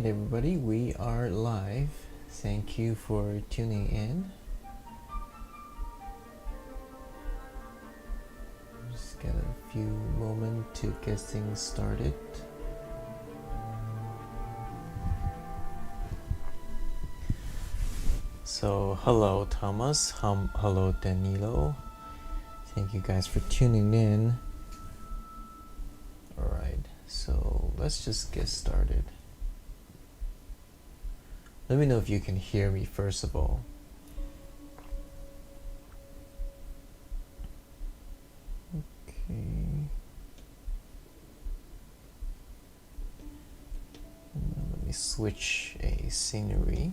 Alright everybody, we are live. Thank you for tuning in. Just got a few moments to get things started. So hello Thomas, hello Danilo. Thank you guys for tuning in. Alright, so let's just get started. Let me know if you can hear me first of all. Okay. Now let me switch a scenery.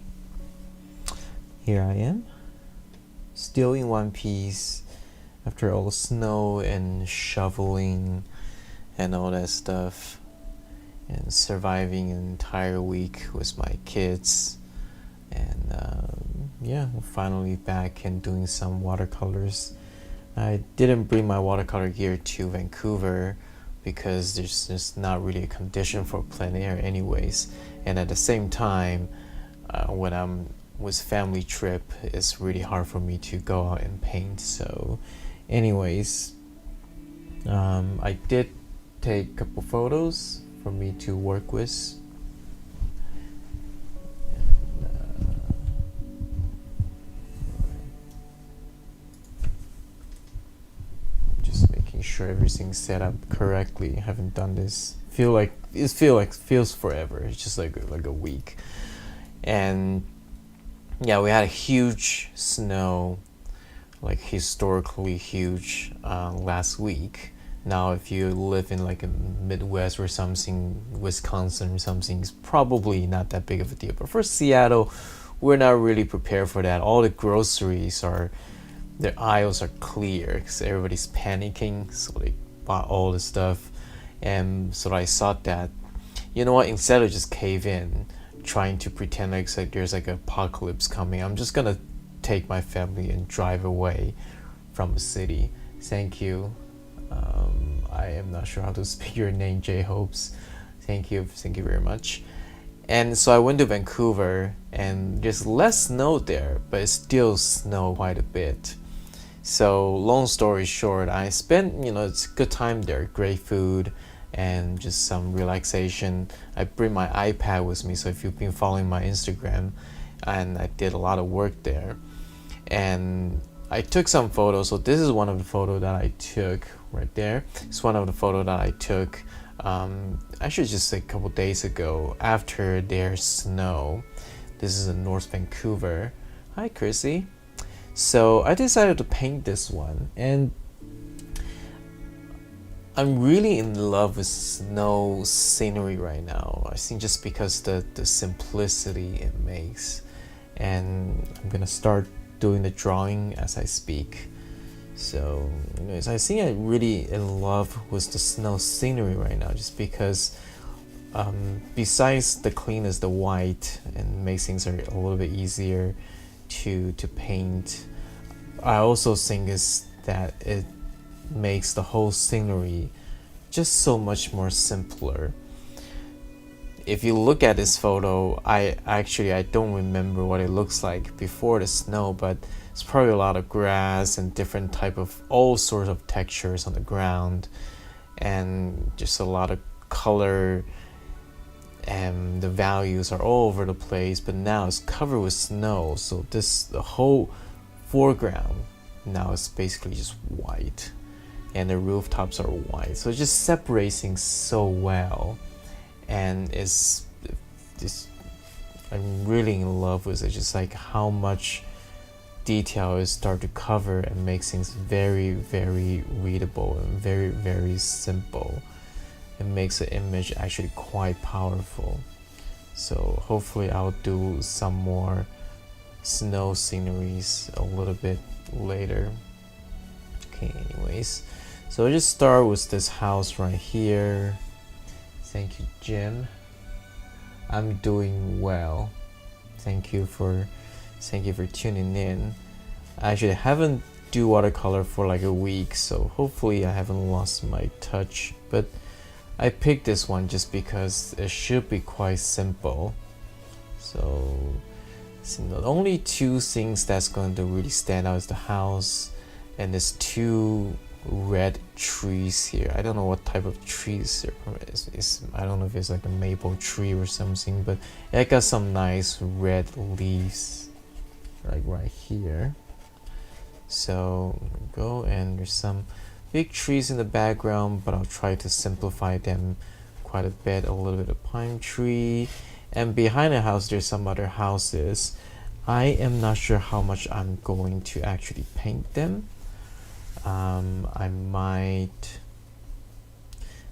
Here I am, still in one piece after all the snow and shoveling and all that stuff, and surviving an entire week with my kids. And yeah, we're finally back and doing some watercolors. I didn't bring my watercolor gear to Vancouver because there's just not really a condition for plein air anyways, and at the same time when I'm with family trip, it's really hard for me to go out and paint. So anyways, I did take a couple photos for me to work with. Sure everything's set up correctly. I haven't done this. Feels forever. It's just like a week. And yeah, we had a huge snow, like historically huge, last week. Now if you live in like a Midwest or something, Wisconsin or something, it's probably not that big of a deal. But for Seattle, we're not really prepared for that. All the groceries their aisles are clear because everybody's panicking, so they bought all the stuff. And so I thought that, you know what, instead of just cave in trying to pretend like there's like an apocalypse coming, I'm just gonna take my family and drive away from the city. Thank you. I am not sure how to speak your name, J Hopes. Thank you very much. And so I went to Vancouver, and there's less snow there, but it still snowed quite a bit. So long story short, I spent, it's a good time there, great food and just some relaxation. I bring my iPad with me, so if you've been following my Instagram, and I did a lot of work there. And I took some photos. So this is one of the photos that I took right there. It's one of the photos that I took actually just a couple days ago after their snow. This is in North Vancouver. Hi Chrissy. So I decided to paint this one, and I'm really in love with snow scenery right now. I think just because the simplicity it makes. And I'm gonna start doing the drawing as I speak. So anyways, I think I'm really in love with the snow scenery right now, just because besides the cleanness, the white, and makes things a little bit easier to paint, I also think is that it makes the whole scenery just so much more simpler. If you look at this photo, I don't remember what it looks like before the snow, but it's probably a lot of grass and different type of all sorts of textures on the ground, and just a lot of color, and the values are all over the place. But now it's covered with snow, so the whole foreground now is basically just white, and the rooftops are white, so it just separates things so well. And I'm really in love with it, just like how much detail is start to cover and makes things very, very readable and very, very simple. It makes the image actually quite powerful. So hopefully I'll do some more snow sceneries a little bit later. Okay, anyways, so I'll just start with this house right here. Thank you, Jim. I'm doing well. Thank you for tuning in. I actually haven't do watercolor for like a week, so hopefully I haven't lost my touch. But I picked this one just because it should be quite simple. So the only two things that's going to really stand out is the house and there's two red trees here. I don't know what type of trees is. I don't know if it's like a maple tree or something, but it got some nice red leaves like right here. So go, and there's some big trees in the background, but I'll try to simplify them quite a bit. A little bit of pine tree, and behind the house there's some other houses. I am not sure how much I'm going to actually paint them. I might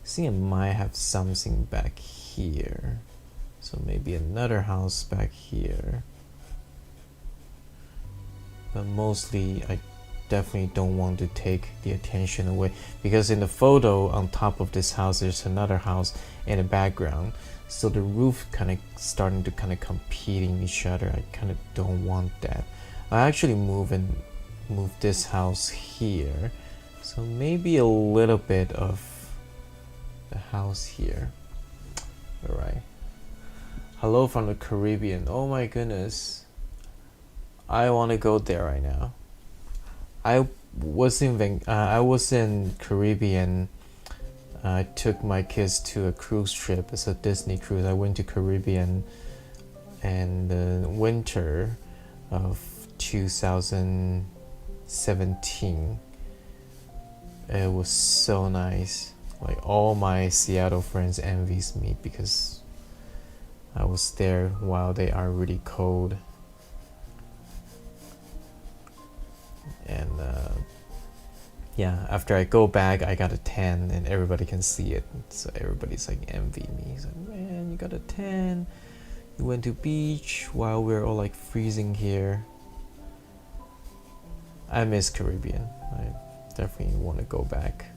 see, I might have something back here, so maybe another house back here, but mostly I definitely don't want to take the attention away, because in the photo on top of this house there's another house in the background, so the roof kind of starting to kind of competing each other. I kind of don't want that. I actually move this house here, so maybe a little bit of the house here. All right, hello from the Caribbean. Oh my goodness, I want to go there right now. I was in Caribbean. I took my kids to a cruise trip. It's a Disney cruise. I went to Caribbean in the winter of 2017. It was so nice. Like, all my Seattle friends envies me because I was there while they are really cold. And yeah, after I go back, I got a tan, and everybody can see it. So everybody's like envy me. He's like, man, you got a tan. You went to beach while we're all like freezing here. I miss Caribbean. I definitely want to go back.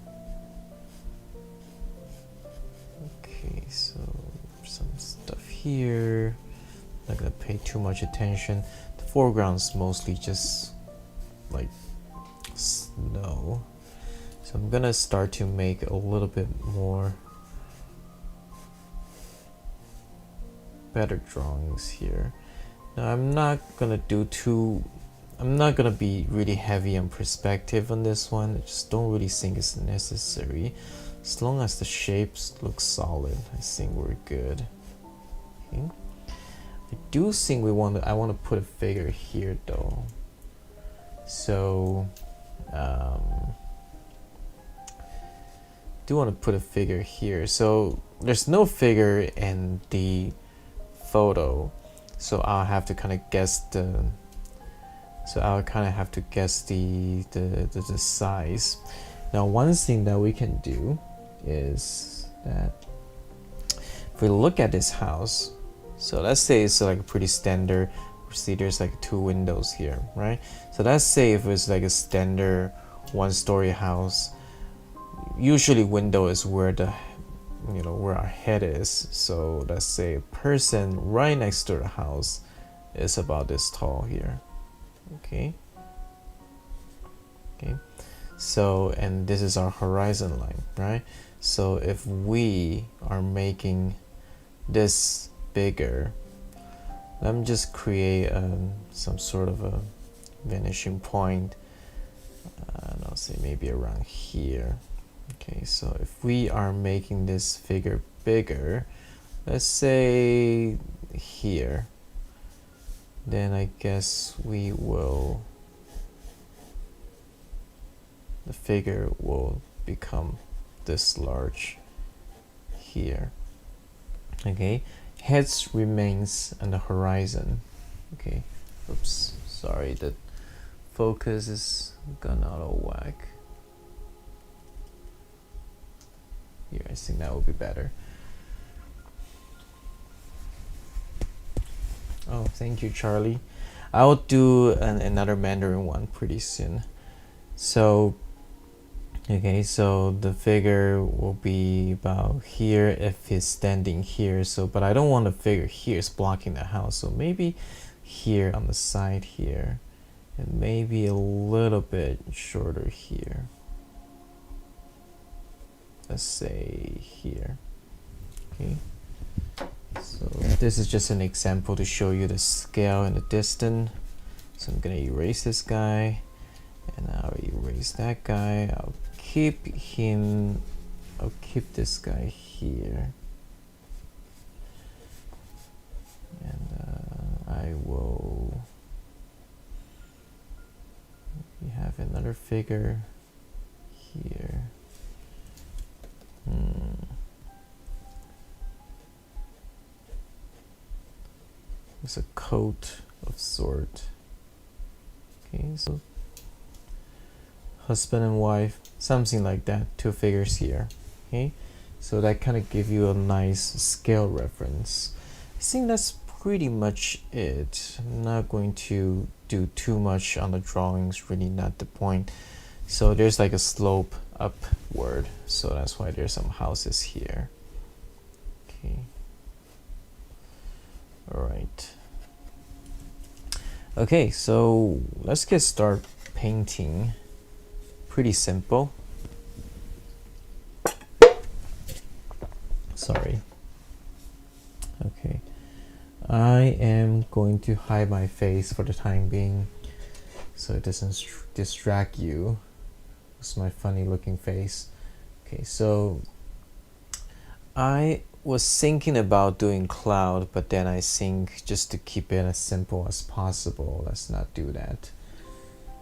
Okay, so some stuff here. Not gonna pay too much attention. The foreground's mostly just like snow, so I'm gonna start to make a little bit more better drawings here. Now I'm not gonna be really heavy on perspective on this one. I just don't really think it's necessary. As long as the shapes look solid, I think we're good. Okay. I do think I want to put a figure here though. So do want to put a figure here. So there's no figure in the photo, so I'll have to kind of guess the size. Now one thing that we can do is that if we look at this house, so let's say it's like a pretty standard. See, there's like 2 windows here, right? So let's say if it's like a standard 1-story house, usually window is where where our head is. So let's say a person right next to the house is about this tall here. Okay. So, and this is our horizon line, right? So if we are making this bigger, let me just create some sort of a vanishing point, and I'll say maybe around here. Okay, so if we are making this figure bigger, let's say here, then I guess the figure will become this large here. Okay, heads remains on the horizon. Okay, oops, sorry, the focus is gone out of whack. Here, I think that would be better. Oh, thank you, Charlie. I'll do another Mandarin one pretty soon. So, okay, so the figure will be about here if it's standing here. So, but I don't want the figure here, it's blocking the house. So maybe here on the side here, and maybe a little bit shorter here. let's say here. Okay, so this is just an example to show you the scale and the distance. So I'm gonna erase this guy, and I'll erase that guy. I'll keep this guy here, and I will. We have another figure here. It's a coat of sort. Okay, so husband and wife, something like that, two figures here. Okay, so that kind of give you a nice scale reference. I think that's pretty much it. I'm not going to do too much on the drawings, really not the point. So there's like a slope upward, so that's why there's some houses here. Okay, all right. Okay, so let's get started painting. Pretty simple. Sorry. Okay, I am going to hide my face for the time being so it doesn't distract you. It's my funny looking face. Okay, so I was thinking about doing cloud, but then I think just to keep it as simple as possible, let's not do that.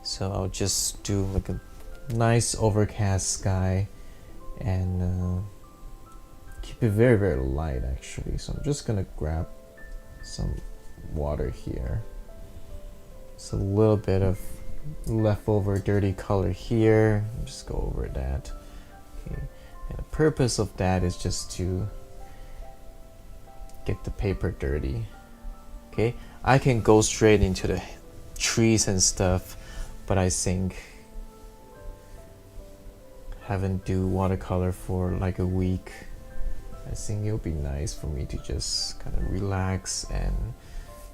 So I'll just do like a nice overcast sky and keep it very, very light actually. So I'm just gonna grab some water here. It's a little bit of leftover dirty color here. Just go over that. Okay. And the purpose of that is just to get the paper dirty. Okay, I can go straight into the trees and stuff, but I think haven't do watercolor for like a week. I think it'll be nice for me to just kind of relax and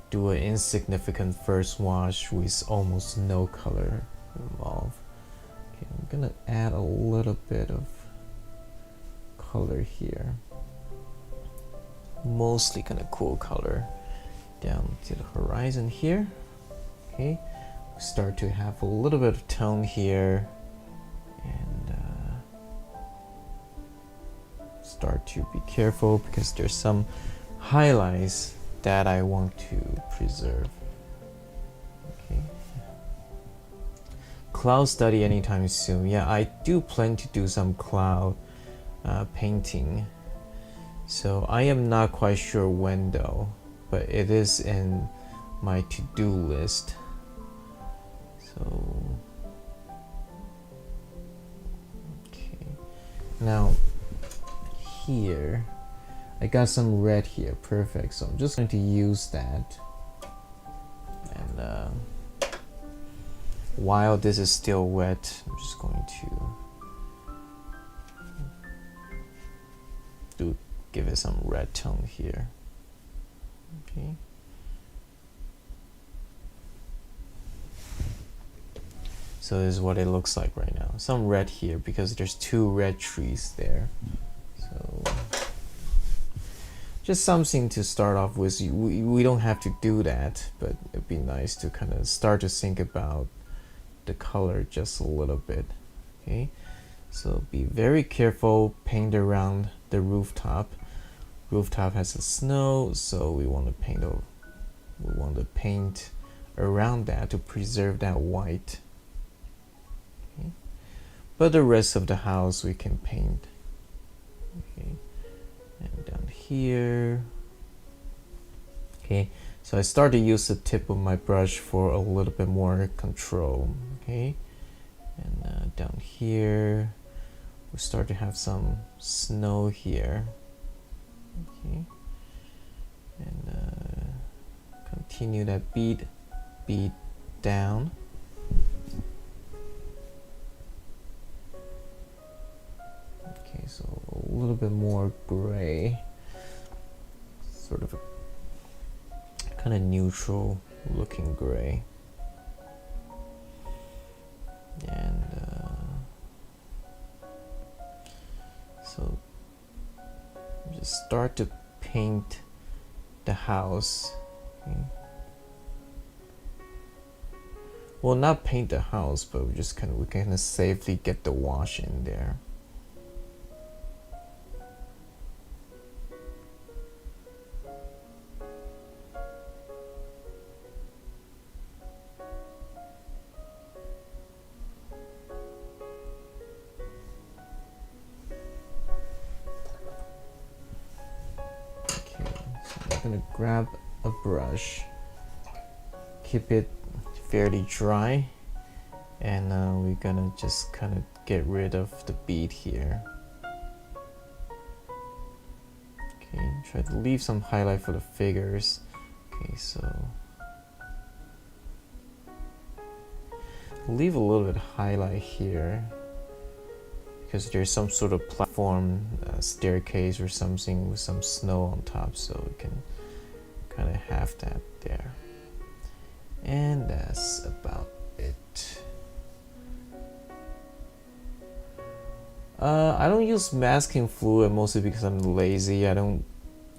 do an insignificant first wash with almost no color involved. Okay, I'm gonna add a little bit of color here. Mostly kind of cool color down to the horizon here. Okay, we start to have a little bit of tone here, and start to be careful because there's some highlights that I want to preserve. Okay, cloud study anytime soon. Yeah, I do plan to do some cloud painting. So I am not quite sure when though, but it is in my to-do list. So, okay. Now, here, I got some red here, perfect. So I'm just going to use that. And while this is still wet, I'm just going to give it some red tone here. Okay. So this is what it looks like right now. Some red here because there's two red trees there. So just something to start off with. We don't have to do that, but it'd be nice to kind of start to think about the color just a little bit. Okay. So be very careful, paint around the rooftop. Rooftop has a snow, so we want to paint around that to preserve that white. Okay. But the rest of the house we can paint. Okay. And down here. Okay. So I start to use the tip of my brush for a little bit more control. Okay. And down here, we start to have some snow here. Okay, and continue that bead down. Okay, so a little bit more gray, sort of a kind of neutral looking gray, and just start to paint the house. Okay. Well, not paint the house, but we can safely get the wash in there. Okay, so I'm gonna grab a brush, keep it fairly dry, and we're gonna just kind of get rid of the bead here. Okay, try to leave some highlight for the figures. Okay, so leave a little bit of highlight here because there's some sort of platform, staircase or something with some snow on top, so we can kind of have that there. And that's about it. I don't use masking fluid mostly because I'm lazy. I don't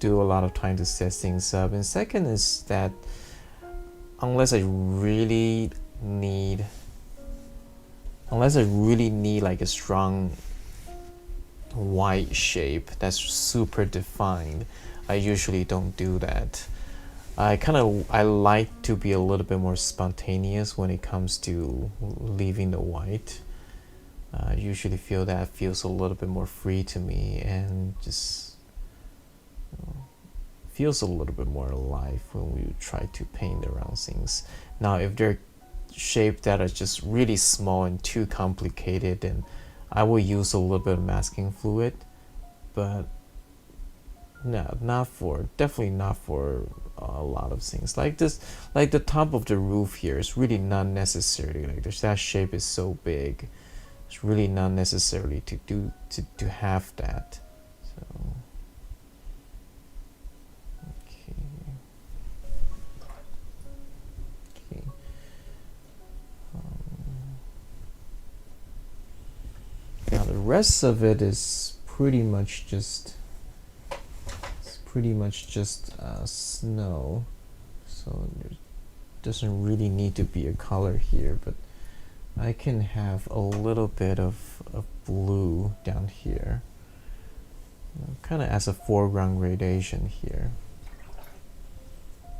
do a lot of time to set things up. And second is that unless I really need like a strong white shape that's super defined, I usually don't do that. I like to be a little bit more spontaneous when it comes to leaving the white. I usually feel that feels a little bit more free to me and just feels a little bit more alive when we try to paint around things. Now, if they're shapes that are just really small and too complicated, then I will use a little bit of masking fluid, but no, definitely not for a lot of things like this. Like the top of the roof here is really not necessarily like this. That shape is so big, it's really not necessarily to have that. So okay. Now the rest of it is pretty much just snow, so there doesn't really need to be a color here, but I can have a little bit of blue down here, kind of as a foreground gradation here.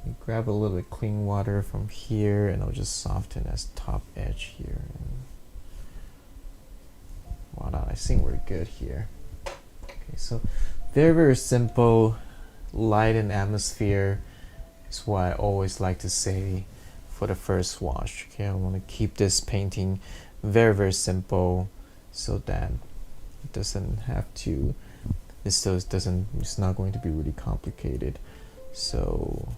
You grab a little bit clean water from here, and I'll just soften as top edge here. And voila, I think we're good here. Okay, so very simple. Light and atmosphere is what I always like to say for the first wash. Okay, I want to keep this painting very simple so that it doesn't have to, it's not going to be really complicated. So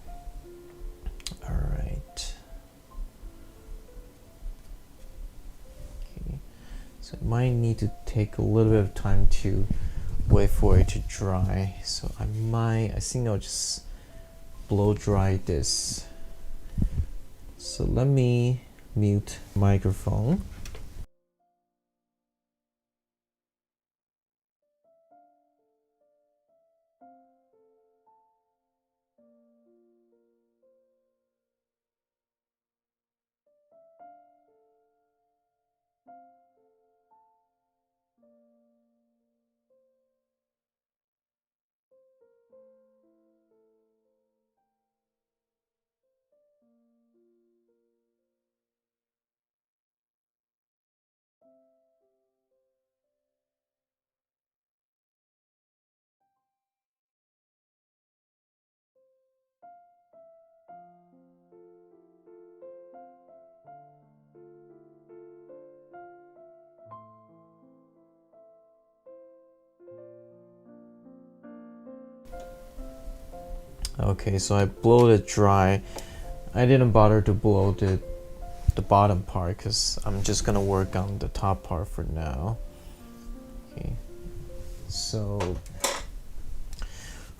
all right, okay, so I might need to take a little bit of time to wait for it to dry, so I think I'll just blow dry this. So let me mute microphone. Okay, so I blowed it dry. I didn't bother to blow the bottom part because I'm just gonna work on the top part for now. Okay, so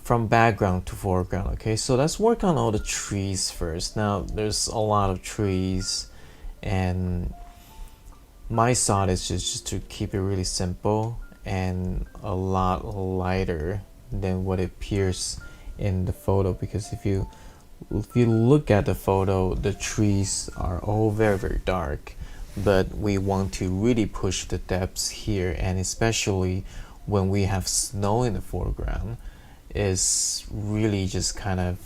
from background to foreground. Okay, so let's work on all the trees first. Now there's a lot of trees, and my thought is just to keep it really simple and a lot lighter than what it appears in the photo, because if you look at the photo, the trees are all very, very dark, but we want to really push the depths here, and especially when we have snow in the foreground, is really just kind of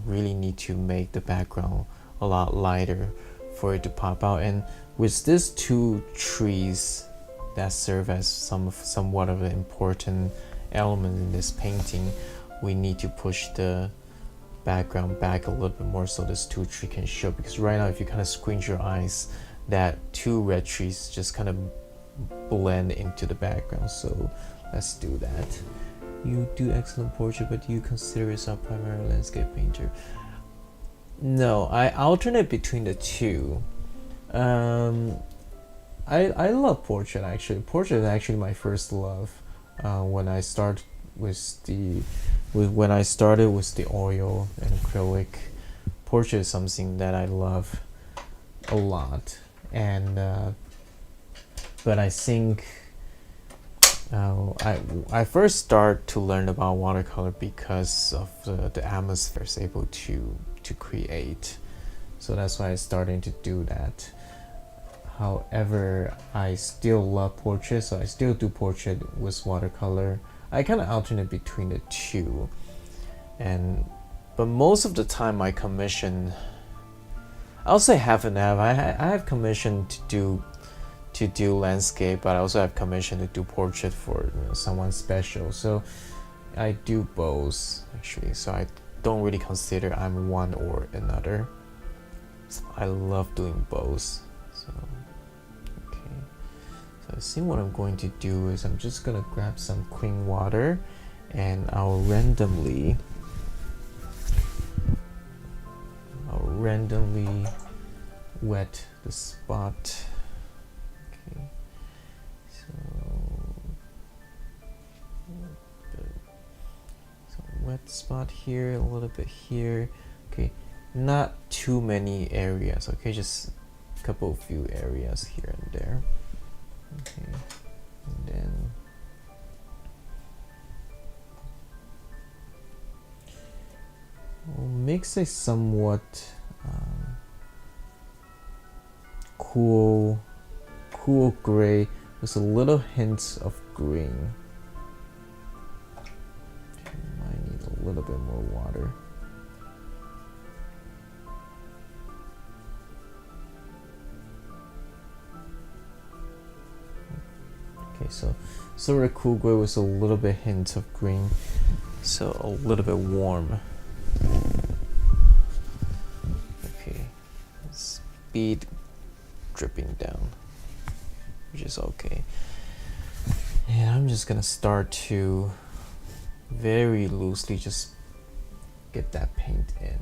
really need to make the background a lot lighter for it to pop out. And with these two trees that serve as somewhat of an important element in this painting, we need to push the background back a little bit more so this two tree can show, because right now if you kind of squint your eyes, that two red trees just kind of blend into the background. So let's do that. You do excellent portrait, but do you consider yourself primary landscape painter? No, I alternate between the two. I love portrait actually. Portrait is actually my first love. When I started with the oil and acrylic, portrait is something that I love a lot. And but I think I first start to learn about watercolor because of the atmosphere it's able to create. So that's why I started to do that. However, I still love portrait, so I still do portrait with watercolor. I kind of alternate between the two, but most of the time I commission, I'll say half and half. I have commission to do landscape, but I also have commission to do portrait for someone special. So I do both actually. So I don't really consider I'm one or another. I love doing both. So okay. So I think what I'm going to do is I'm just gonna grab some clean water, and I'll randomly wet the spot. Okay, so wet spot here, a little bit here. Okay, not too many areas. Okay, just a couple few areas here and there. Okay, and then we'll mix a somewhat cool gray with a little hint of green. Okay, might need a little bit more water. Okay, so sort of cool gray with a little bit hint of green, so a little bit warm. Okay, speed dripping down, which is okay. And I'm just gonna start to very loosely just get that paint in.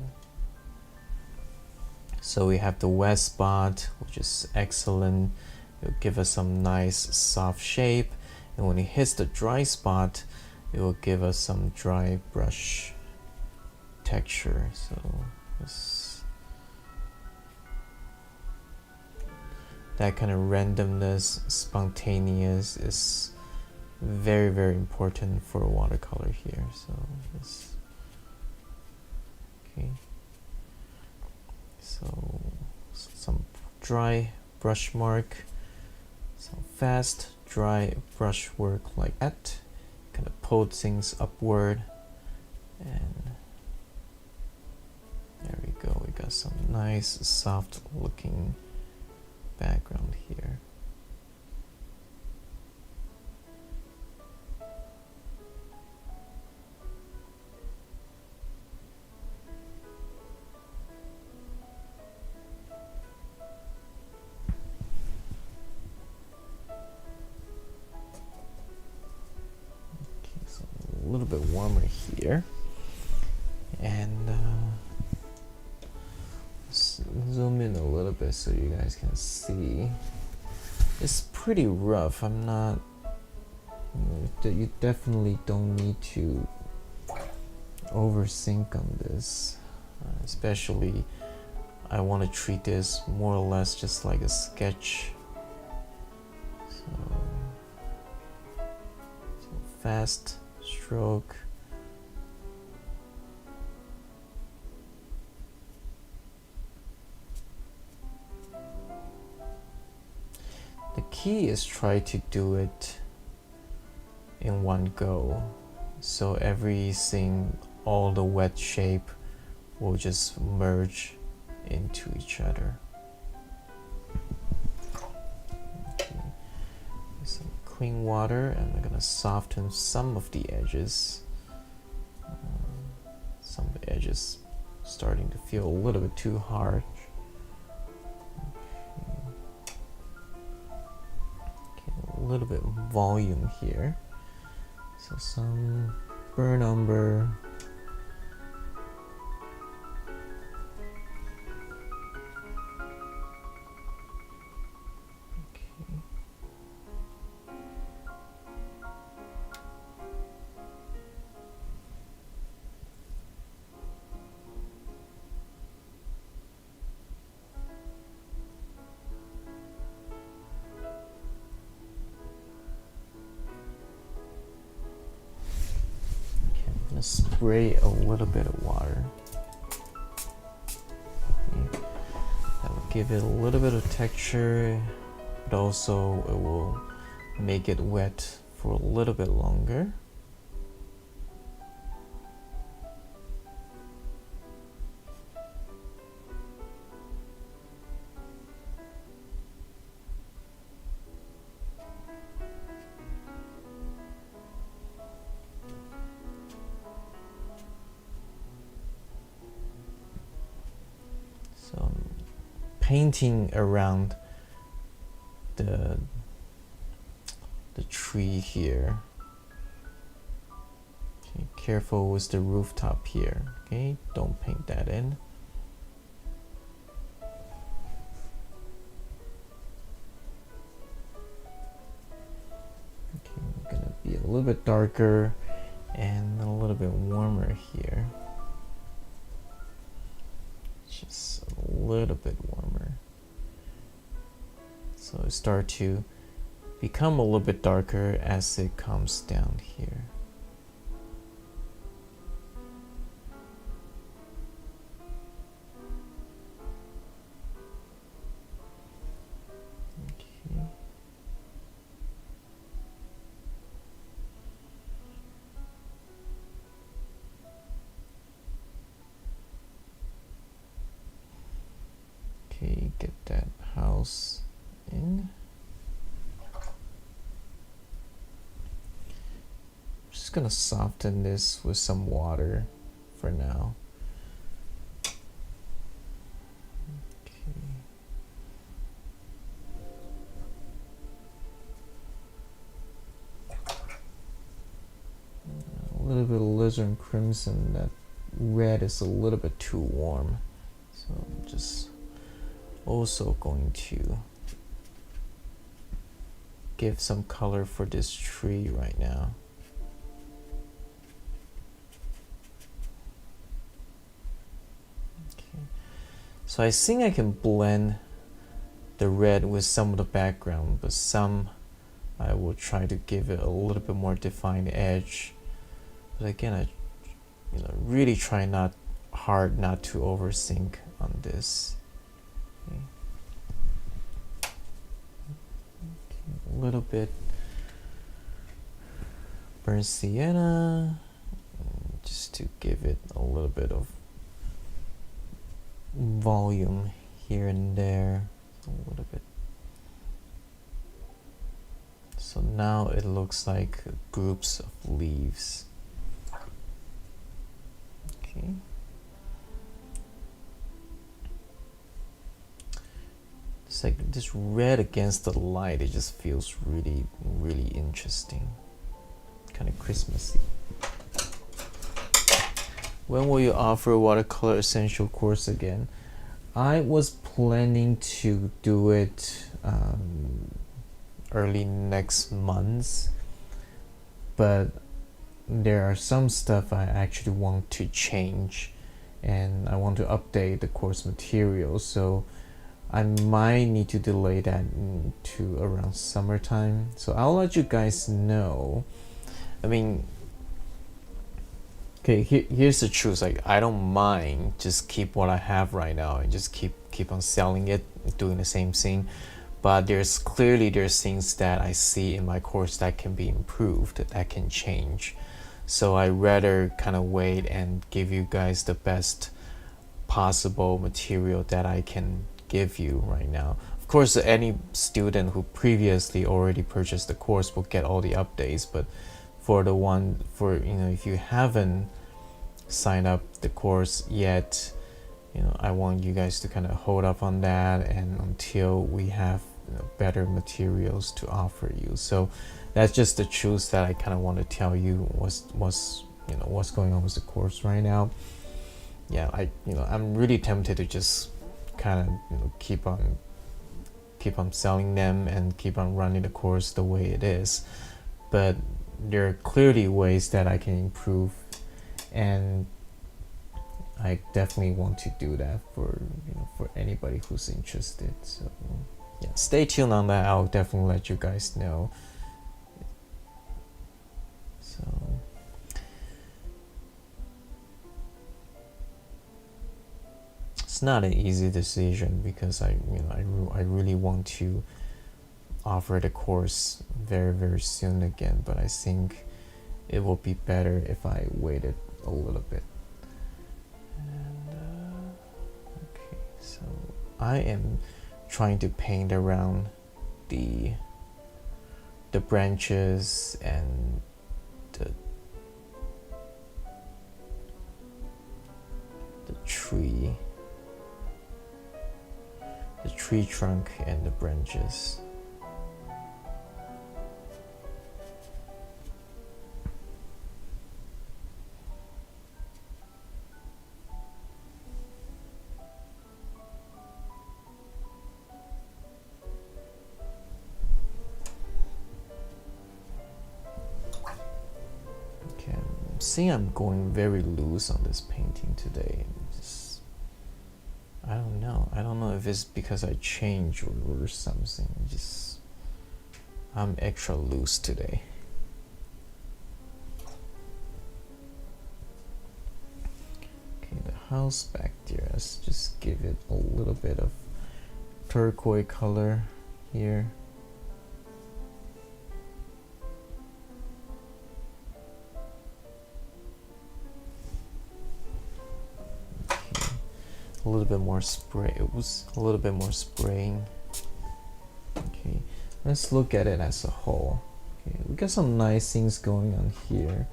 So we have the wet spot, which is excellent. It'll give us some nice soft shape, and when it hits the dry spot, it will give us some dry brush texture. So that kind of randomness, spontaneous, is very, very important for watercolor here. So this, okay. So some dry brush mark, some fast dry brush work like that, kind of pull things upward, and there we go. We got some nice soft looking background here. Okay, so a little bit warmer here, and zoom in a little bit so you guys can see. It's pretty rough. I'm not, you definitely don't need to overthink on this, especially I want to treat this more or less just like a sketch. So fast stroke. The key is try to do it in one go, so everything, all the wet shape will just merge into each other. Okay. Some clean water, and we're gonna soften some of the edges. Some of the edges starting to feel a little bit too hard. Okay, a little bit of volume here. So some burnt umber. Spray a little bit of water. Okay. That will give it a little bit of texture, but also it will make it wet for a little bit longer. So I'm painting around the tree here. Okay, careful with the rooftop here. Okay, don't paint that in. Okay, I'm gonna be a little bit darker and a little bit warmer here. Just a little bit warmer. So it start to become a little bit darker as it comes down here. Okay. Okay, get that house in. Just gonna soften this with some water for now. Okay. A little bit of alizarin crimson. That red is a little bit too warm, so I'm just also going to give some color for this tree right now. Okay. So I think I can blend the red with some of the background, but some I will try to give it a little bit more defined edge. But again, I really try not to overthink on this. Okay. Okay, a little bit burnt sienna, just to give it a little bit of volume here and there, a little bit. So now it looks like groups of leaves. Okay. It's like this red against the light, it just feels really, really interesting. Kind of Christmassy. When will you offer a watercolor essential course again? I was planning to do it early next month, but there are some stuff I actually want to change, and I want to update the course material, so I might need to delay that to around summertime. So I'll let you guys know. I mean, Okay, here's the truth. Like, I don't mind just keep what I have right now and just keep on selling it, doing the same thing. But there's things that I see in my course that can be improved, that can change. So I rather kind of wait and give you guys the best possible material that I can give you right now. Of course, any student who previously already purchased the course will get all the updates, but for if you haven't signed up the course yet, I want you guys to kind of hold up on that and until we have better materials to offer you. So that's just the truth that I kind of want to tell you what's going on with the course right now. Yeah, I'm really tempted to just kind of keep on selling them and keep on running the course the way it is, but there are clearly ways that I can improve, and I definitely want to do that for anybody who's interested. So yeah, stay tuned on that. I'll definitely let you guys know. So it's not an easy decision because I really want to offer the course very, very soon again, but I think it will be better if I waited a little bit. And okay, so I am trying to paint around the branches and the tree trunk and the branches. Okay, I'm seeing I'm going very loose on this painting today. I don't know if it's because I changed or something. I'm extra loose today. Okay, the house back there, let's just give it a little bit of turquoise color here. A little bit more spray. It was a little bit more spraying. Okay, let's look at it as a whole. Okay, we got some nice things going on here.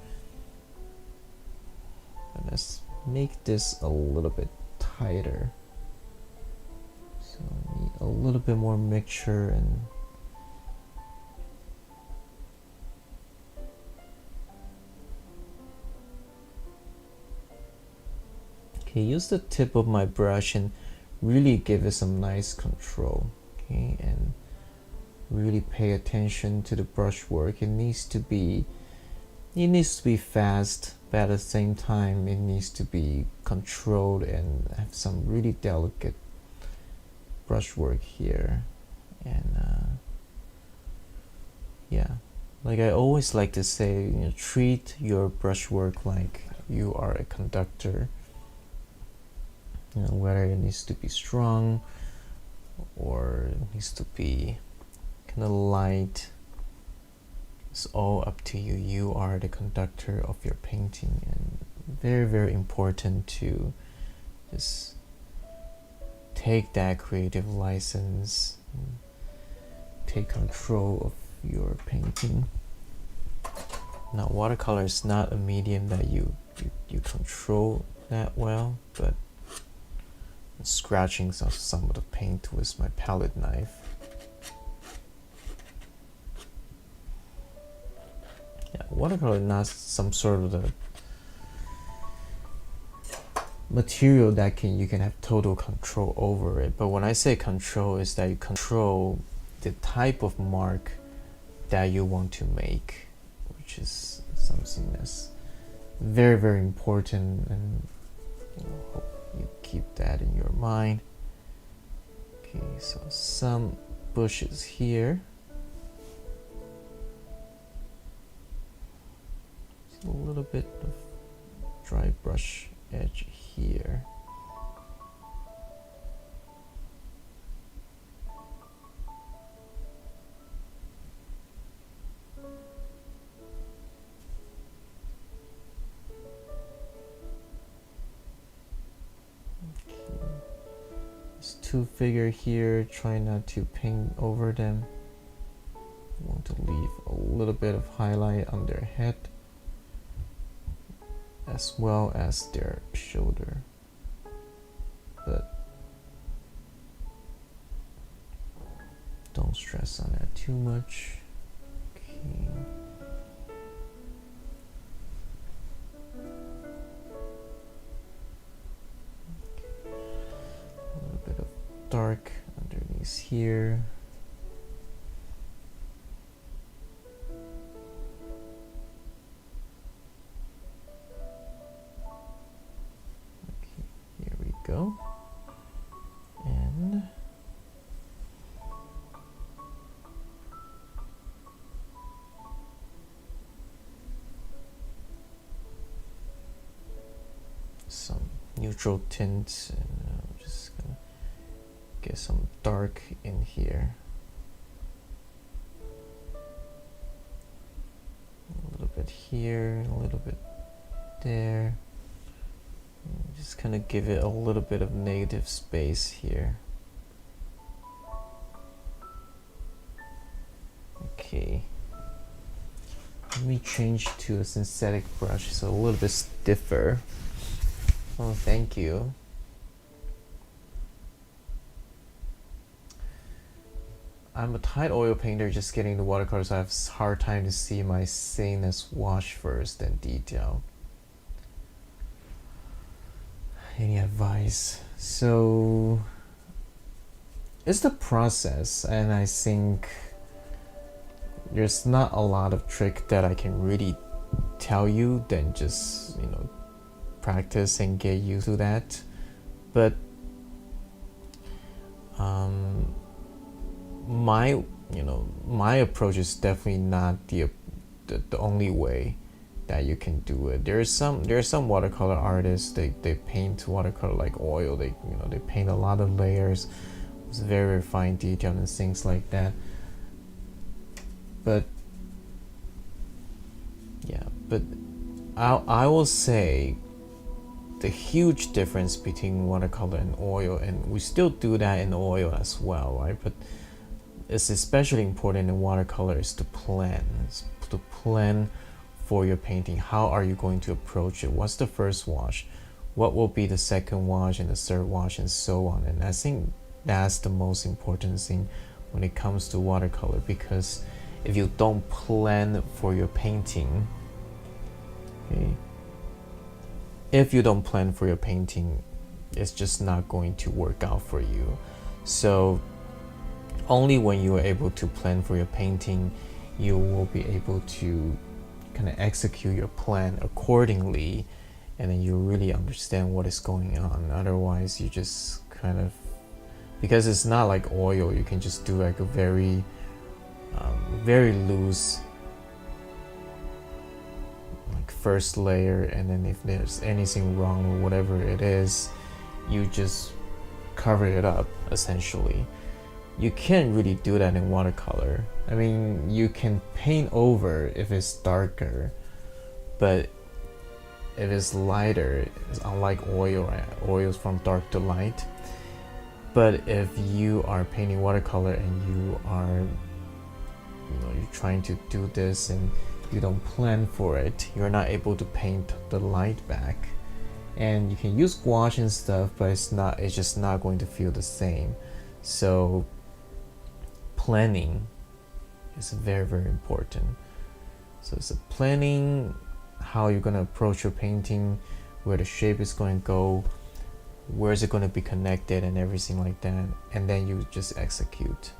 And let's make this a little bit tighter. So I need a little bit more mixture and okay, use the tip of my brush and really give it some nice control. Okay, and really pay attention to the brush work. It needs to be fast, but at the same time it needs to be controlled and have some really delicate brush work here. And yeah, like I always like to say, treat your brush work like you are a conductor. Whether it needs to be strong or it needs to be kind of light, it's all up to you. You are the conductor of your painting, and very, very important to just take that creative license and take control of your painting. Now, watercolor is not a medium that you control that well, but scratching some of the paint with my palette knife. Yeah, watercolor is not some sort of the material that you can have total control over it. But when I say control, is that you control the type of mark that you want to make, which is something that's very, very important, and hope you keep that in your mind. Okay, so some bushes here. Just a little bit of dry brush edge here. Two figure here, try not to paint over them. Want to leave a little bit of highlight on their head as well as their shoulder, but don't stress on that too much. Okay. Dark underneath here. Okay, here we go. And some neutral tints, and I'm just gonna get some dark in here. A little bit here, a little bit there. And just kind of give it a little bit of negative space here. Okay. Let me change to a synthetic brush, so a little bit stiffer. Oh, thank you. I'm a tight oil painter, just getting the watercolor, so I have a hard time to see my saneness wash first, then detail. Any advice? So it's the process, and I think there's not a lot of trick that I can really tell you than just, you know, practice and get used to that. But my approach is definitely not the only way that you can do it. There's some watercolor artists, they paint watercolor like oil. They paint a lot of layers. It's very fine detail and things like that. But yeah, but I will say the huge difference between watercolor and oil, and we still do that in oil as well, right? But it's especially important in watercolor is to plan for your painting. How are you going to approach it? What's the first wash? What will be the second wash and the third wash, and so on? And I think that's the most important thing when it comes to watercolor, because if you don't plan for your painting, okay, if you don't plan for your painting, it's just not going to work out for you. So only when you are able to plan for your painting, you will be able to kind of execute your plan accordingly, and then you really understand what is going on. Otherwise, you just kind of, because it's not like oil, you can just do like a very loose like first layer, and then if there's anything wrong or whatever it is, you just cover it up essentially. You can't really do that in watercolor. I mean, you can paint over if it's darker, but if it's lighter, it's unlike oil, right? Oil is from dark to light. But if you are painting watercolor and you are, you're trying to do this and you don't plan for it, you're not able to paint the light back. And you can use gouache and stuff, but it's just not going to feel the same. So planning is very, very important. So it's a planning, how you're going to approach your painting, where the shape is going to go, where is it going to be connected, and everything like that. And then you just execute.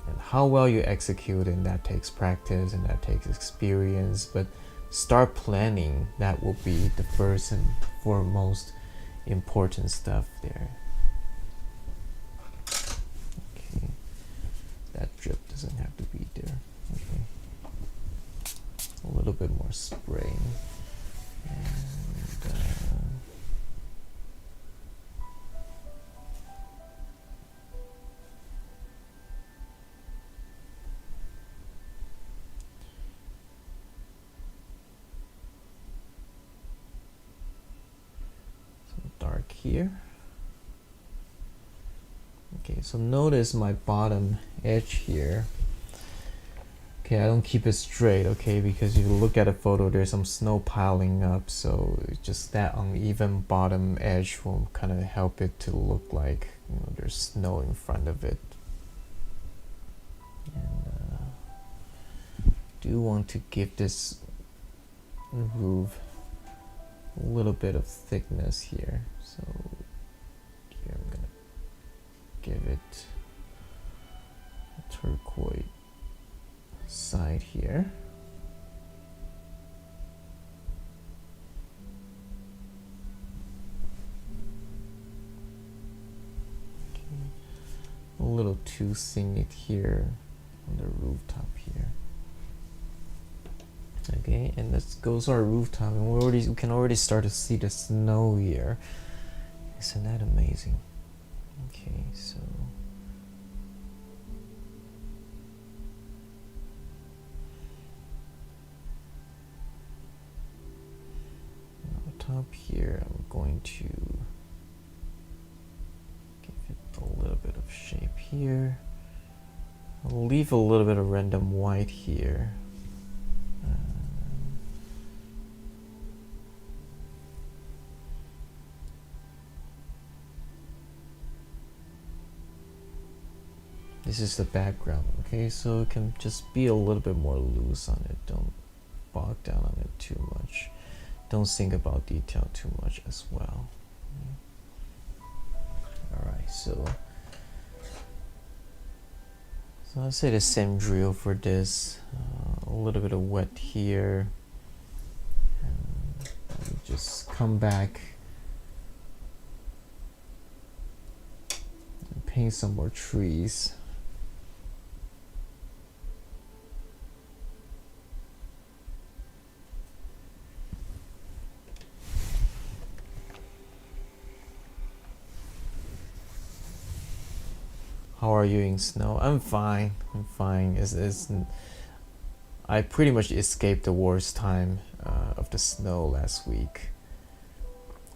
And how well you execute, and that takes practice and that takes experience. But start planning. That will be the first and foremost important stuff there. Okay, that drip doesn't have to be there. Okay, a little bit more spraying. And, some dark here. Okay, so notice my bottom edge here. Okay, I don't keep it straight, okay, because if you look at a photo, there's some snow piling up, so just that uneven bottom edge will kind of help it to look like, you know, there's snow in front of it. And do want to give this roof a little bit of thickness here, so here I'm gonna give it a turquoise side here. Okay. A little too singed here on the rooftop here. Okay, and this goes our rooftop, and we can already start to see the snow here. Isn't that amazing? Okay, so top here, I'm going to give it a little bit of shape here. I'll leave a little bit of random white here. This is the background, okay? So it can just be a little bit more loose on it. Don't bog down on it too much. Don't think about detail too much as well. Alright, so I'll say the same drill for this. A little bit of wet here. And just come back and paint some more trees. How are you in snow? I'm fine. I'm fine. I pretty much escaped the worst time of the snow last week.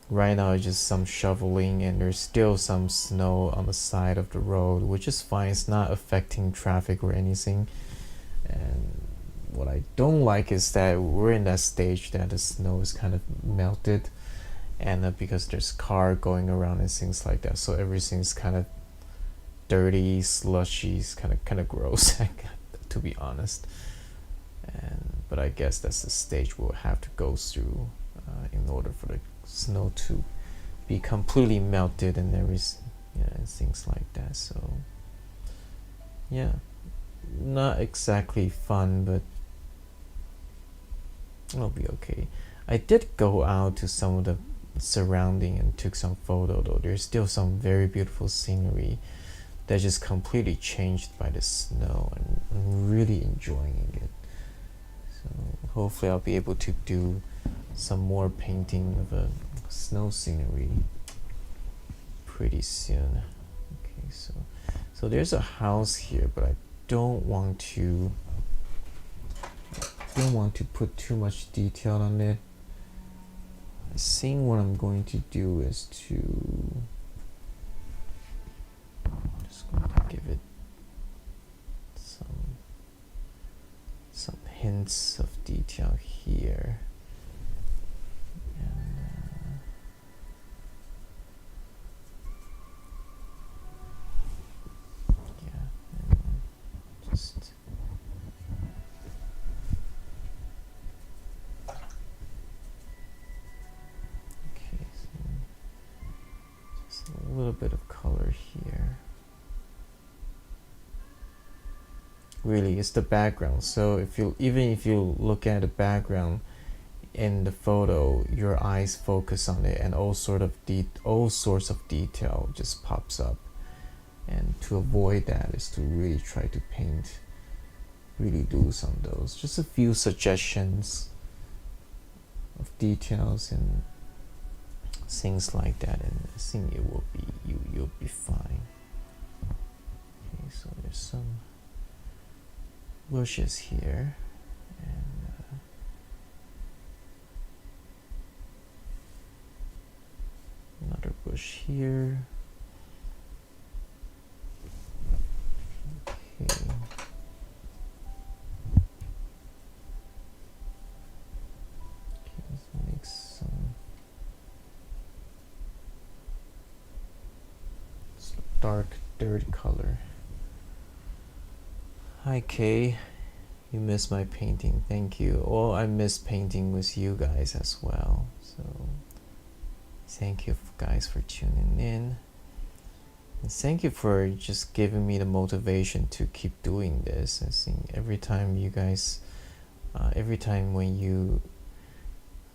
Right now, it's just some shoveling, and there's still some snow on the side of the road, which is fine. It's not affecting traffic or anything. And what I don't like is that we're in that stage that the snow is kind of melted, and because there's car going around and things like that, so everything's kind of dirty, slushy, it's kind of gross, to be honest. But I guess that's the stage we'll have to go through in order for the snow to be completely melted and everything, and things like that. So yeah, not exactly fun, but it'll be okay. I did go out to some of the surrounding and took some photo, though. There's still some very beautiful scenery that just completely changed by the snow, and I'm really enjoying it. So hopefully I'll be able to do some more painting of a snow scenery pretty soon. Okay, so there's a house here, but I don't want to put too much detail on it. I think what I'm going to do is to going to give it some hints of detail here, and yeah, and just okay, so just a little bit of color here. Really, it's the background. So even if you look at the background in the photo, your eyes focus on it, and all sorts of detail just pops up. And to avoid that is to really try to really do some of those. Just a few suggestions of details and things like that, and I think it will be you'll be fine. Okay, so there's some bushes here, and another bush here. Okay. Let's make some dark dirt color. Hi Kay, you missed my painting. Thank you. Oh, I miss painting with you guys as well. So thank you guys for tuning in. And thank you for just giving me the motivation to keep doing this. I think every time you guys, every time when you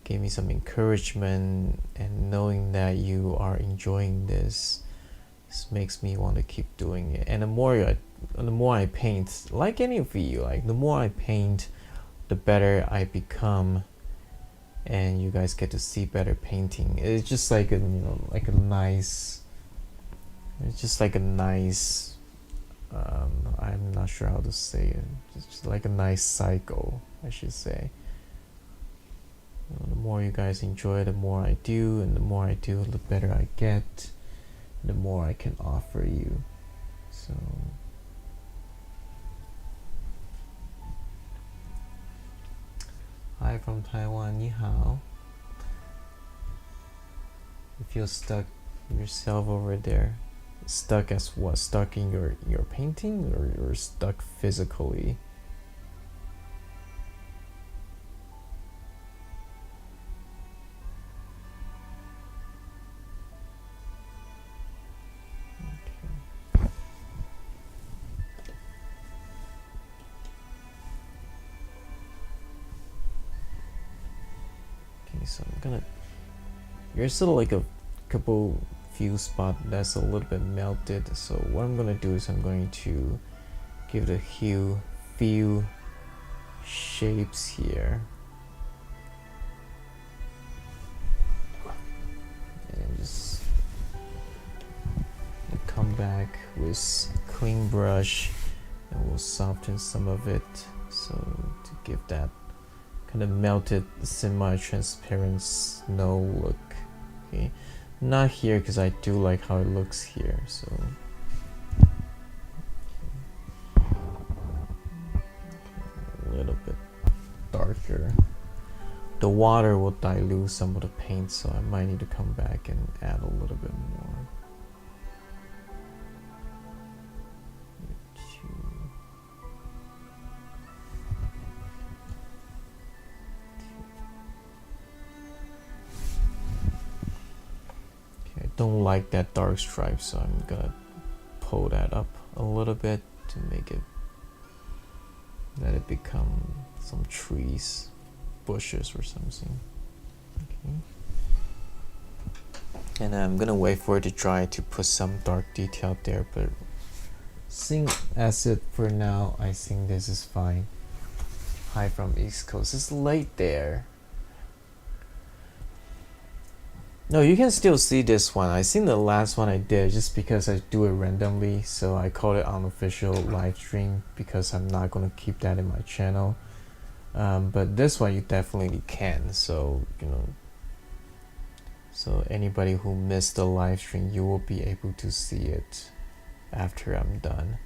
gave me some encouragement and knowing that you are enjoying this makes me want to keep doing it. And the more I paint, like any of you, like the more I paint, the better I become, and you guys get to see better painting. It's just like a, like a nice. It's just like a nice. I'm not sure how to say it. It's just like a nice cycle, I should say. The more you guys enjoy, the more I do, and the more I do, the better I get, the more I can offer you. So hi from Taiwan, ni hao. You feel stuck yourself over there? Stuck as what? Stuck in your painting, or you're stuck physically? So I'm gonna, there's still like a few spots that's a little bit melted, so what I'm gonna do is I'm going to give it a few shapes here, and just come back with clean brush, and we'll soften some of it, so to give that kind of melted semi-transparent snow look. Okay, not here because I do like how it looks here, so a little bit darker. The water will dilute some of the paint, so I might need to come back and add a little bit more. Don't like that dark stripe, so I'm gonna pull that up a little bit to make it, let it become some trees, bushes or something. Okay. And I'm gonna wait for it to dry to put some dark detail there, but seeing as it for now, I think this is fine. Hi from East Coast. It's late there. No, you can still see this one. I think the last one I did just because I do it randomly, so I call it unofficial live stream because I'm not gonna keep that in my channel. But this one you definitely can. So so anybody who missed the live stream, you will be able to see it after I'm done.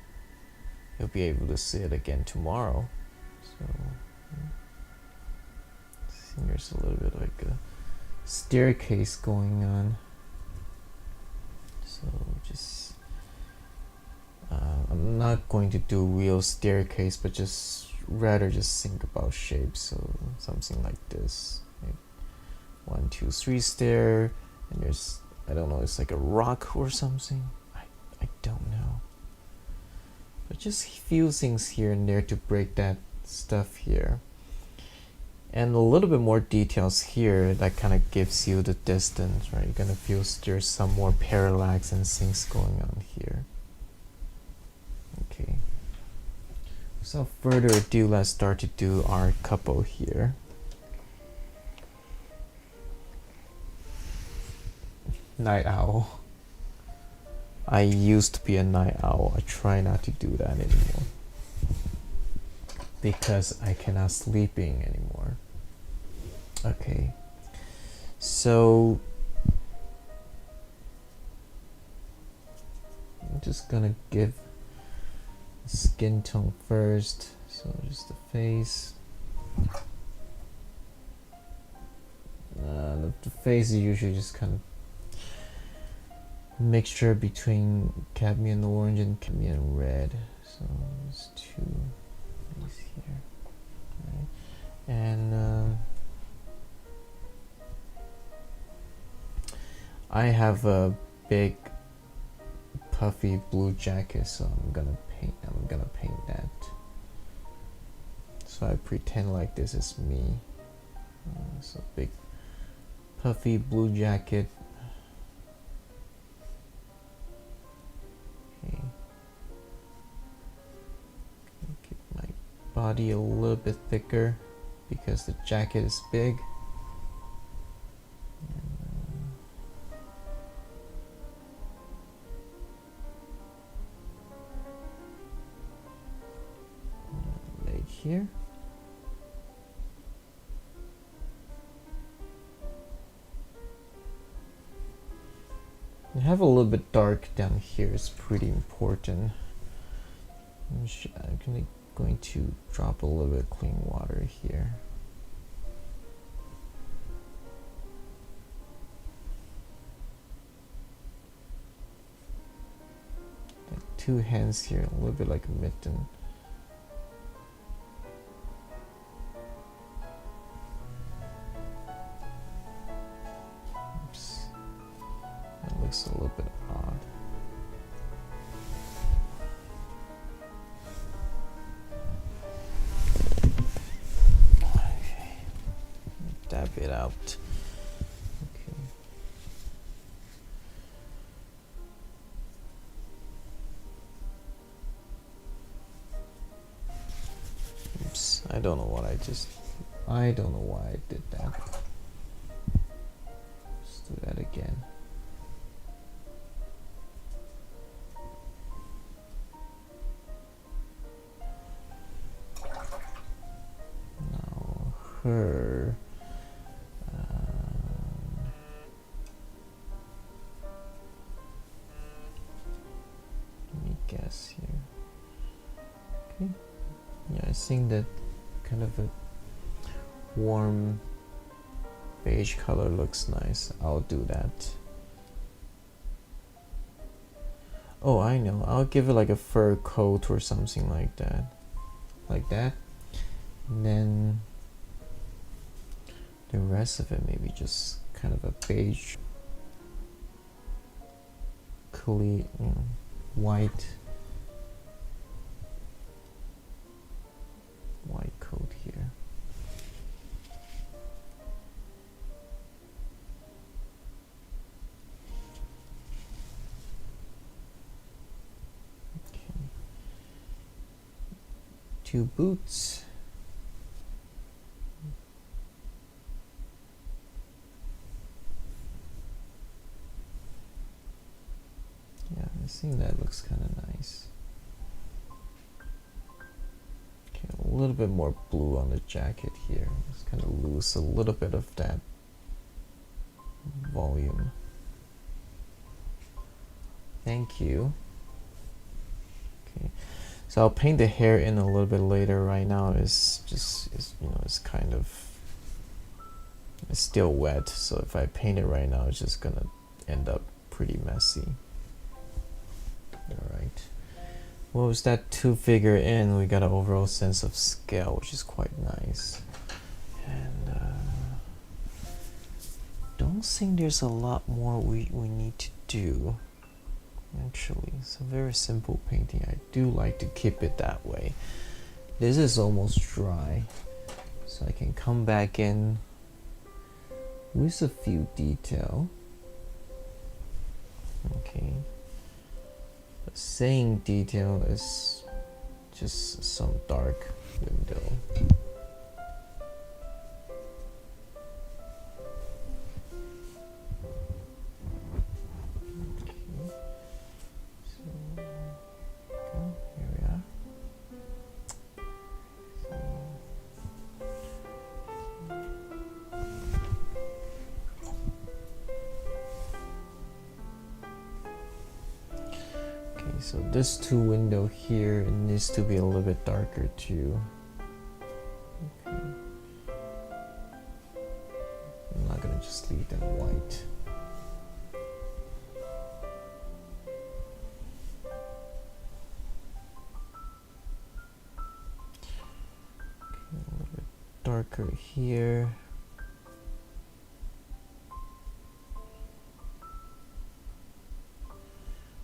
You'll be able to see it again tomorrow. So I think there's a little bit like a staircase going on, so just I'm not going to do real staircase, but just rather just think about shapes, so something like this, like 1 2 3 stair, and there's, I don't know, it's like a rock or something, I don't know, but just few things here and there to break that stuff here. And a little bit more details here that kind of gives you the distance, right? You're gonna feel there's some more parallax and things going on here. Okay. Without further ado, let's start to do our couple here. night owl. I used to be a night owl. I try not to do that anymore because I cannot sleeping anymore. Okay, so I'm just gonna give skin tone first. So just the face. The face is usually just kind of mixture between cadmium orange and cadmium red. So there's two things here, right? And I have a big puffy blue jacket, so I'm gonna paint that. So I pretend like this is me. So big puffy blue jacket. Okay. Keep my body a little bit thicker because the jacket is big. Leg here. Have a little bit dark down here. It's pretty important. I'm going to drop a little bit of clean water here. Got two hands here, a little bit like a mitten. Looks a little bit odd. Okay, dab it out. Okay. Oops, I don't know what I don't know why I did that. Let's do that again. Her let me guess here. Okay, yeah, I think that kind of a warm beige color looks nice. I'll do that. Oh, I know, I'll give it like a fur coat or something like that, and then the rest of it maybe just kind of a beige, clear, white coat here. Okay. Two boots. I think that looks kind of nice. Okay, a little bit more blue on the jacket here. Just kind of lose a little bit of that volume. Thank you. Okay, so I'll paint the hair in a little bit later. Right now it's kind of, it's still wet. So if I paint it right now, it's just gonna end up pretty messy. Alright, what was that 2-figure in? We got an overall sense of scale, which is quite nice. And don't think there's a lot more we need to do. Actually, it's a very simple painting. I do like to keep it that way. This is almost dry, so I can come back in with a few detail. Okay. The same detail is just some dark window. so this two window here, it needs to be a little bit darker too. Okay. I'm not gonna just leave them white. Okay, a little bit darker here.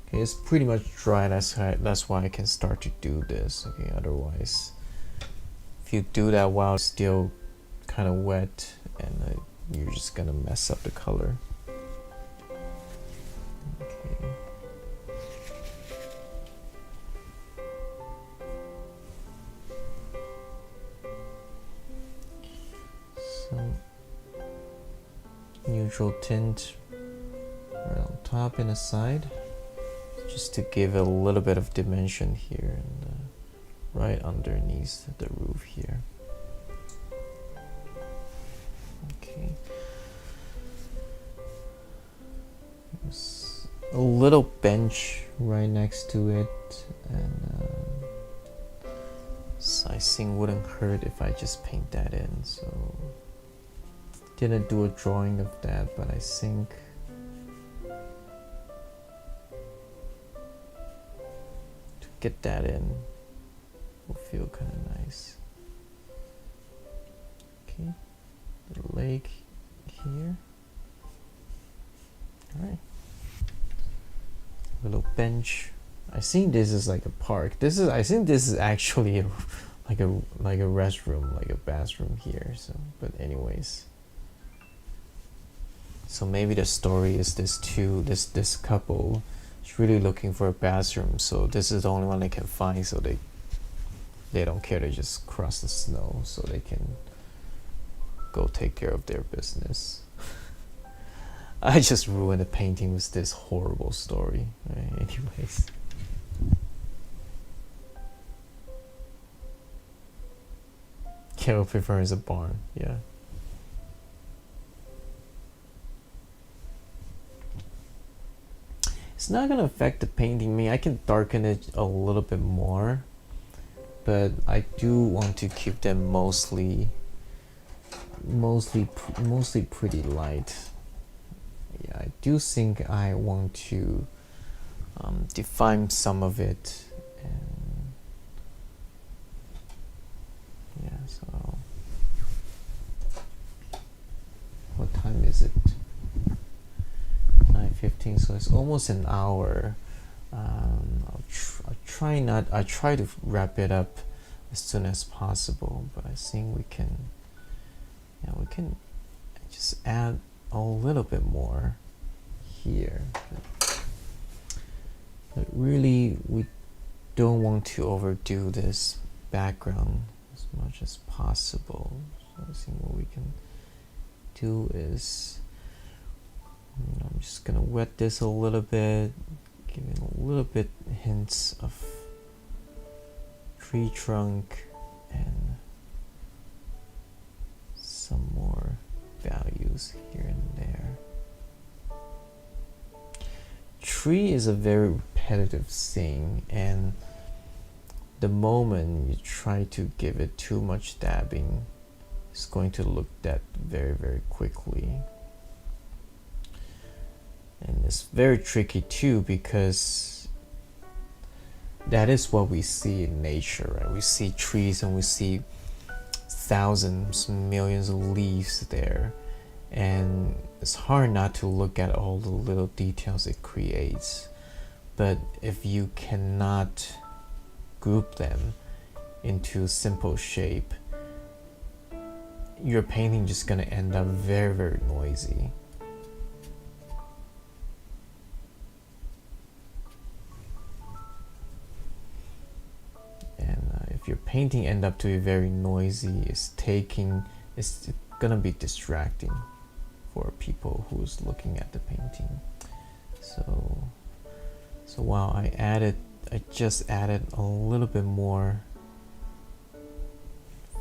Okay, it's pretty much dry. That's why I can start to do this. Okay, otherwise, if you do that while it's still kind of wet, and you're just gonna mess up the color. Okay. So neutral tint right on top and the side, just to give a little bit of dimension here, and right underneath the roof here. Okay. There's a little bench right next to it, and sizing wouldn't hurt if I just paint that in. So didn't do a drawing of that, but I think to get that in will feel kind of nice. Okay, the lake here. All right, little bench. I think this is like a park. I think this is actually like a restroom, like a bathroom here. So, but anyways. So maybe the story is this couple is really looking for a bathroom. So this is the only one they can find. So they don't care to just cross the snow, so they can go take care of their business. I just ruined the painting with this horrible story. Right? Anyways. Carol prefers a barn, yeah. It's not gonna affect the painting. I mean, I can darken it a little bit more, but I do want to keep them mostly pretty light. Yeah, I do think I want to define some of it, and yeah. So, what time is it? 9:15. So it's almost an hour. I try to wrap it up as soon as possible, but I think we can just add a little bit more here. But really, we don't want to overdo this background as much as possible. So I think what we can do is, I'm just gonna wet this a little bit, giving a little bit hints of tree trunk and some more values here and there. Tree is a very repetitive thing, and the moment you try to give it too much dabbing, it's going to look that very, very quickly. And it's very tricky too, because that is what we see in nature, right? We see trees and we see thousands, millions of leaves there, and it's hard not to look at all the little details it creates. But if you cannot group them into simple shape, your painting just gonna end up very, very noisy. If your painting end up to be very noisy, it's gonna be distracting for people who's looking at the painting. So while I just added a little bit more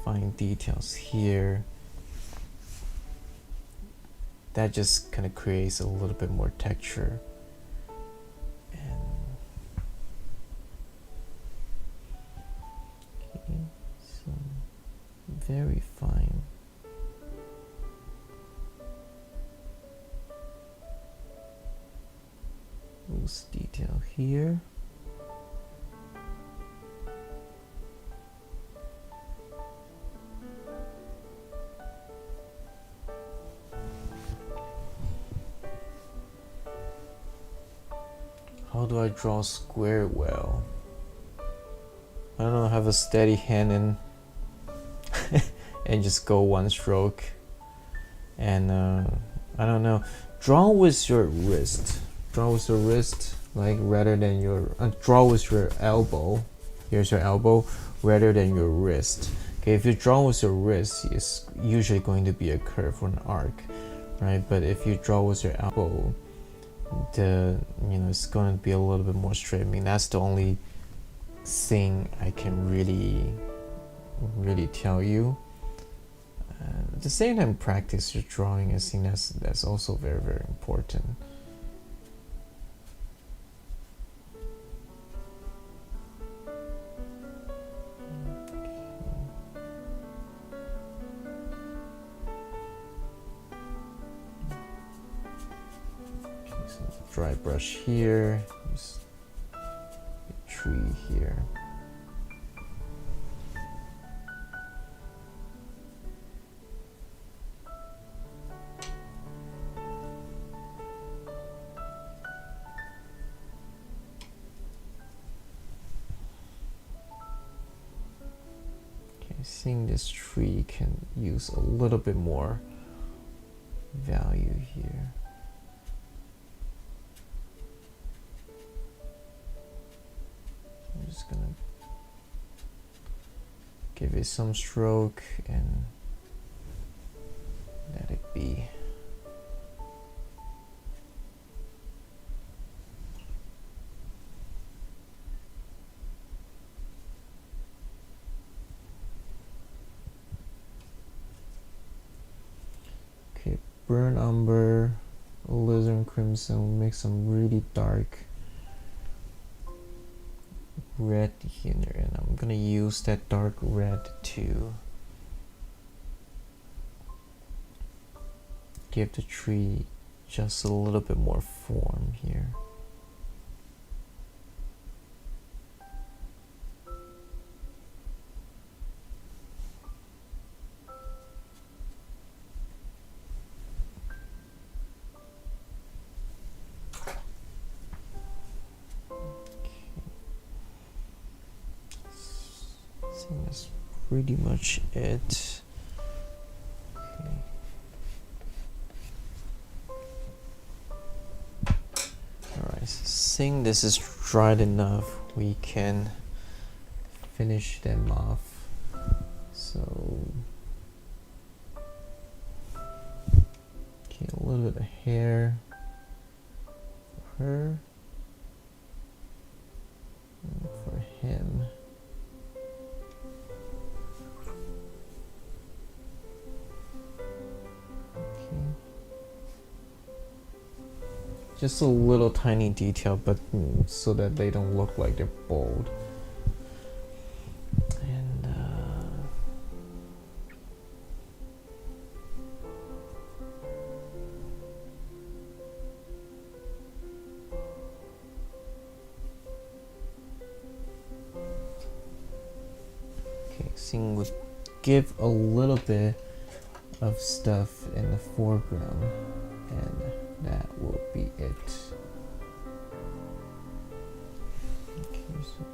fine details here, that just kind of creates a little bit more texture. And nose detail here. How do I draw square well? I don't know, have a steady hand and and just go one stroke. And I don't know, draw with your wrist. Draw with your wrist, like rather than your draw with your elbow. Here's your elbow, rather than your wrist. Okay, if you draw with your wrist, it's usually going to be a curve or an arc, right? But if you draw with your elbow, it's going to be a little bit more straight. I mean, that's the only thing I can really tell you. At the same time, practice your drawing. I think that's also very, very important. Okay, so dry brush here. Just a tree here. I think this tree can use a little bit more value here. I'm just gonna give it some stroke and let it be. Burnt umber, alizarin crimson, make some really dark red here, and I'm gonna use that dark red to give the tree just a little bit more form here. I think that's pretty much it. Okay. Alright, so think this is dried enough. We can finish them off. So, okay, a little bit of hair for her and for him. Just a little tiny detail, but so that they don't look like they're bold. And okay, seeing would give a little bit of stuff in the foreground, and that will be it. Okay, so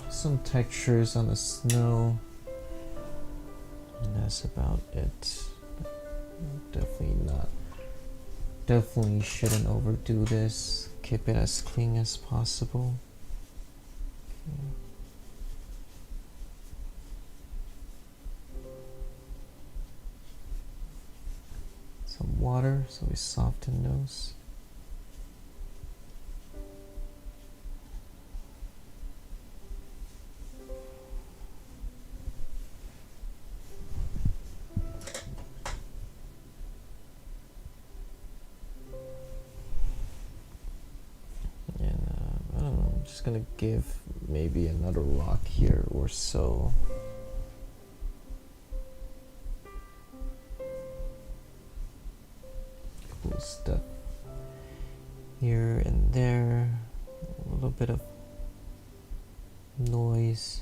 some textures on the snow, and that's about it. Definitely shouldn't overdo this. Keep it as clean as possible. Okay. Some water so we soften those. Gonna give maybe another rock here or so. bit of noise.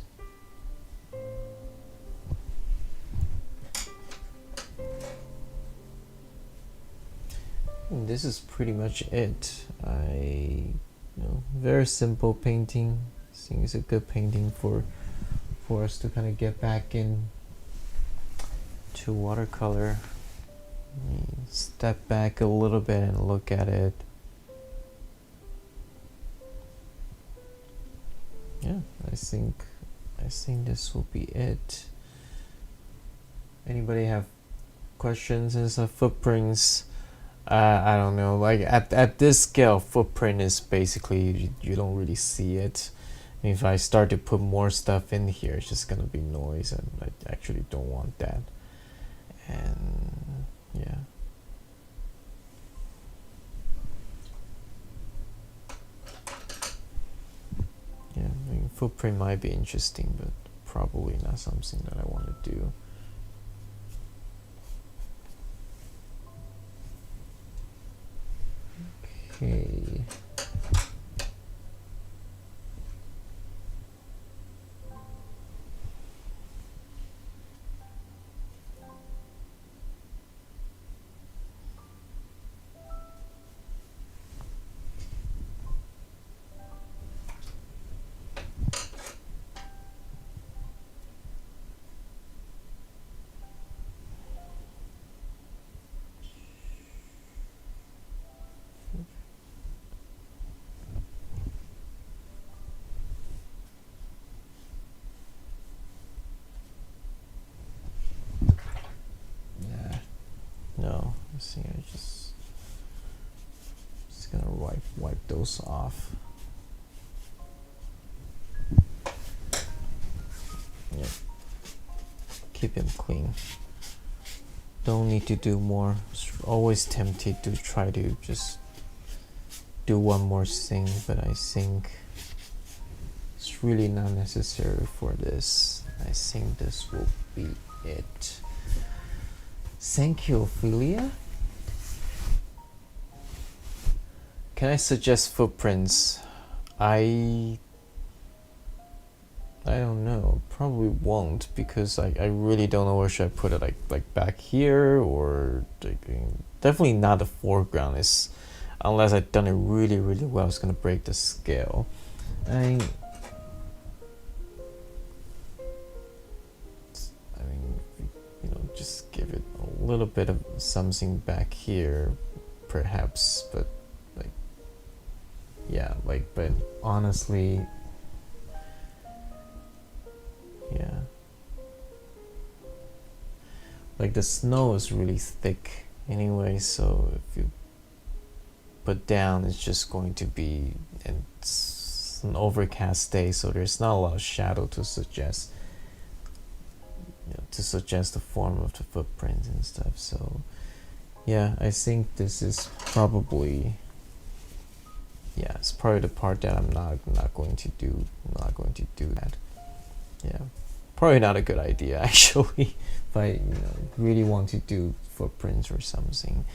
And this is pretty much it. Very simple painting. I think it's a good painting for us to kind of get back in to watercolor. Step back a little bit and look at it. Yeah, I think this will be it. Anybody have questions and some footprints? I don't know, like at this scale, footprint is basically you don't really see it. If I start to put more stuff in here, it's just gonna be noise, and I actually don't want that. And yeah. Yeah, I mean, footprint might be interesting, but probably not something that I want to do. Okay. No, let's see. I just gonna wipe those off. Yeah, keep them clean. Don't need to do more. Always tempted to try to just do one more thing, but I think it's really not necessary for this. I think this will be it. Thank you, Ophelia. Can I suggest footprints? I don't know. Probably won't, because I really don't know where should I put it. Like back here, or definitely not the foreground. Is unless I've done it really well, it's gonna break the scale. I mean, just give it a little bit of something back here, perhaps. But but honestly, yeah, like the snow is really thick anyway, so if you put down, it's just going to be, and it's an overcast day, so there's not a lot of shadow to suggest the form of the footprints and stuff. So yeah, I think this is probably, yeah, it's probably the part that I'm not going to do that. Yeah, probably not a good idea actually. If I really want to do footprints or something,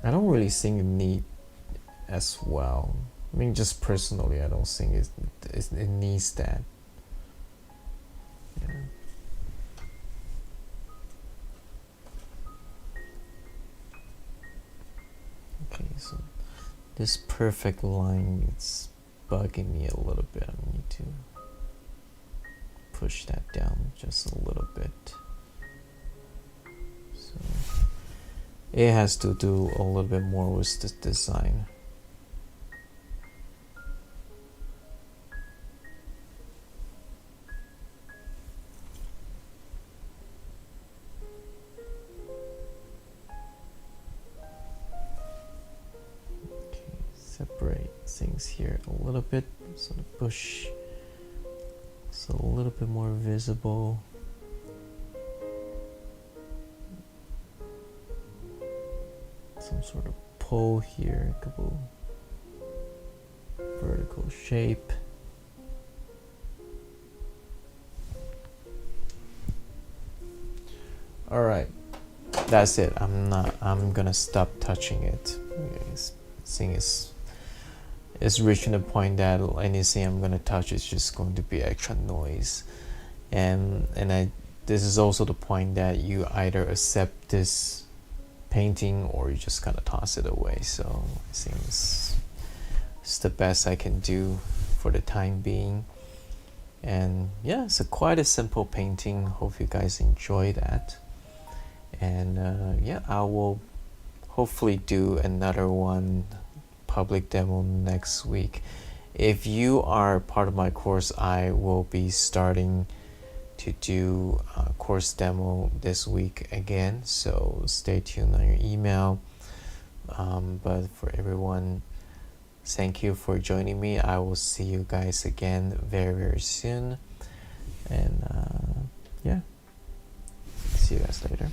I don't really think it need as well. I mean, just personally, I don't think it needs that. Yeah. Okay, so this perfect line, it's bugging me a little bit. I need to push that down just a little bit. So it has to do a little bit more with this design. Separate things here a little bit, so the bush is a little bit more visible. Some sort of pole here, a couple vertical shape. All right, that's it. I'm gonna stop touching it. This thing is, it's reaching the point that anything I'm gonna touch is just going to be extra noise, and this is also the point that you either accept this painting or you just kind of toss it away. So I think it's the best I can do for the time being. And yeah, it's quite a simple painting. Hope you guys enjoy that. And yeah, I will hopefully do another one, public demo, next week. If you are part of my course, I will be starting to do a course demo this week again, so stay tuned on your email. But for everyone, thank you for joining me. I will see you guys again very, very soon. And yeah, see you guys later.